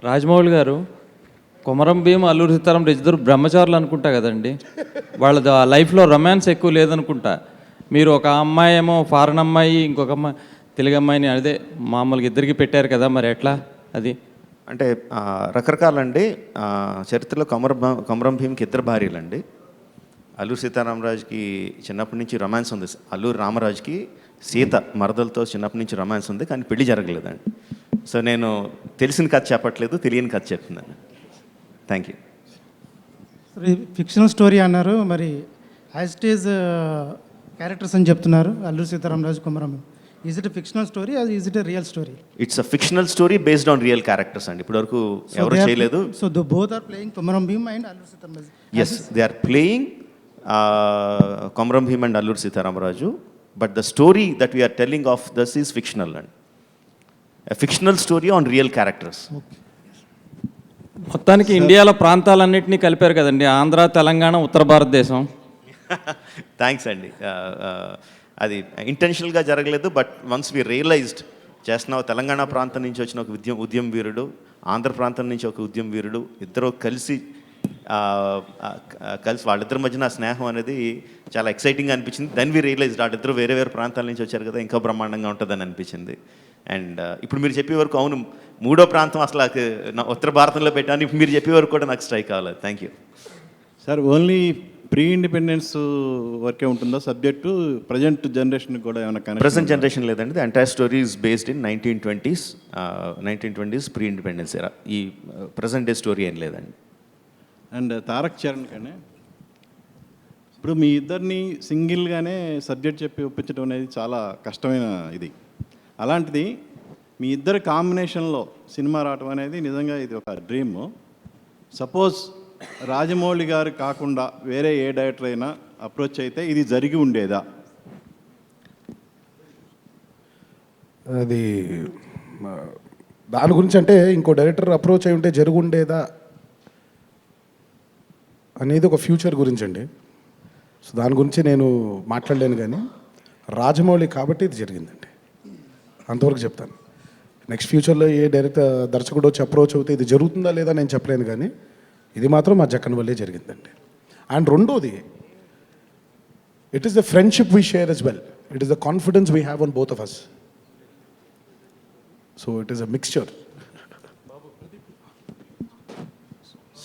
రాజమౌళి గారు, కొమరం భీం, అల్లూరి సీతారాం ఇద్దరు బ్రహ్మచారులు అనుకుంటా కదండి. వాళ్ళ లైఫ్లో రొమాన్స్ ఎక్కువ లేదనుకుంటా. మీరు ఒక అమ్మాయి ఏమో ఫారెన్ అమ్మాయి, ఇంకొక అమ్మాయి తెలుగు అమ్మాయిని అదే మామూలుగా ఇద్దరికి పెట్టారు కదా, మరి ఎట్లా అది? అంటే రకరకాలండి. చరిత్రలో కొమరం భీంకి ఇద్దరు భార్యలండి. అల్లూరి సీతారామరాజుకి చిన్నప్పటి నుంచి రొమాన్స్ ఉంది. అల్లూరి రామరాజుకి సీత మరదలతో చిన్నప్పటి నుంచి రొమాన్స్ ఉంది, కానీ పెళ్లి జరగలేదండి. సో నేను తెలిసిన కథ చెప్పట్లేదు, తెలియని కథ చెప్తున్నాను. Thank you. ఫిక్షనల్ స్టోరీ అన్నారు, మరి యాజ్ ఇట్ ఈజ్ క్యారెక్టర్స్ అని చెప్తున్నారు Alluri Sitaramaraju, Komaram. Is it fictional story, is it real story? It's a fictional story based on real characters అండి. ఇప్పటివరకు ఎవరు చేయలేదు. So both are playing Komaram Bheem and Alluri Sitaramaraju. Yes, they are playing Komaram Bheem and Alluri Sitaramaraju, but the story that we're telling of this is fictional and a fictional story on real characters. మొత్తానికి ఇండియాలో ప్రాంతాలన్నింటినీ కలిపారు కదండి, ఆంధ్ర, తెలంగాణ, ఉత్తర భారతదేశం. Thanks అండి. అది ఇంటెన్షనల్గా జరగలేదు, బట్ వన్స్ వి రియలైజ్డ్ చేస్తున్నావు. తెలంగాణ ప్రాంతం నుంచి వచ్చిన ఒక ఉద్యమ వీరుడు, ఆంధ్ర ప్రాంతం నుంచి ఒక ఉద్యమ వీరుడు, ఇద్దరు కలిసి వాళ్ళిద్దరి మధ్యన స్నేహం అనేది చాలా ఎక్సైటింగ్గా అనిపించింది. దెన్ వి రియలైజ్డ్ వాళ్ళిద్దరు వేరే వేరే ప్రాంతాల నుంచి వచ్చారు కదా, ఇంకా బ్రహ్మాండంగా ఉంటుందని అనిపించింది. అండ్ ఇప్పుడు మీరు చెప్పే వరకు అవును, మూడో ప్రాంతం అసలు ఉత్తర భారతంలో పెట్టాను. ఇప్పుడు మీరు చెప్పే వరకు కూడా నాకు స్ట్రైక్ అవ్వలేదు. Thank you sir. Only pre independence వర్కే ఉంటుందా సబ్జెక్టు? ప్రజెంట్ జనరేషన్ కూడా ఏమైనా? ప్రజెంట్ జనరేషన్ లేదండి. The entire story is based in 1920s pre independence ఎరా. ఈ ప్రజెంట్ డే స్టోరీ ఏం లేదండి. అండ్ తారక్ చరణ్ కానీ ఇప్పుడు మీ ఇద్దరిని సింగిల్గానే సబ్జెక్ట్ చెప్పి ఒప్పించడం అనేది చాలా కష్టమైన ఇది. అలాంటిది మీ ఇద్దరు కాంబినేషన్లో సినిమా రావటం అనేది నిజంగా ఇది ఒక డ్రీమ్. సపోజ్ రాజమౌళి గారు కాకుండా వేరే ఏ డైరెక్టర్ అయినా అప్రోచ్ అయితే ఇది జరిగి ఉండేదా? అది దాని గురించి అంటే ఇంకో డైరెక్టర్ అప్రోచ్ అయి ఉంటే జరిగి ఉండేదా అనేది ఒక ఫ్యూచర్ గురించి అండి. సో దాని గురించి నేను మాట్లాడలేను, కానీ రాజమౌళి కాబట్టి ఇది జరిగిందండి, అంతవరకు చెప్తాను. నెక్స్ట్ ఫ్యూచర్లో ఏ దర్శకుడు వచ్చి అప్రోచ్ అవుతే ఇది జరుగుతుందా లేదా నేను చెప్పలేను, కానీ ఇది మాత్రం మా జక్కన్ వల్లే జరిగిందండి. అండ్ రెండోది, it is the friendship we share as well, it is the confidence we have on both of us. So it is a mixture.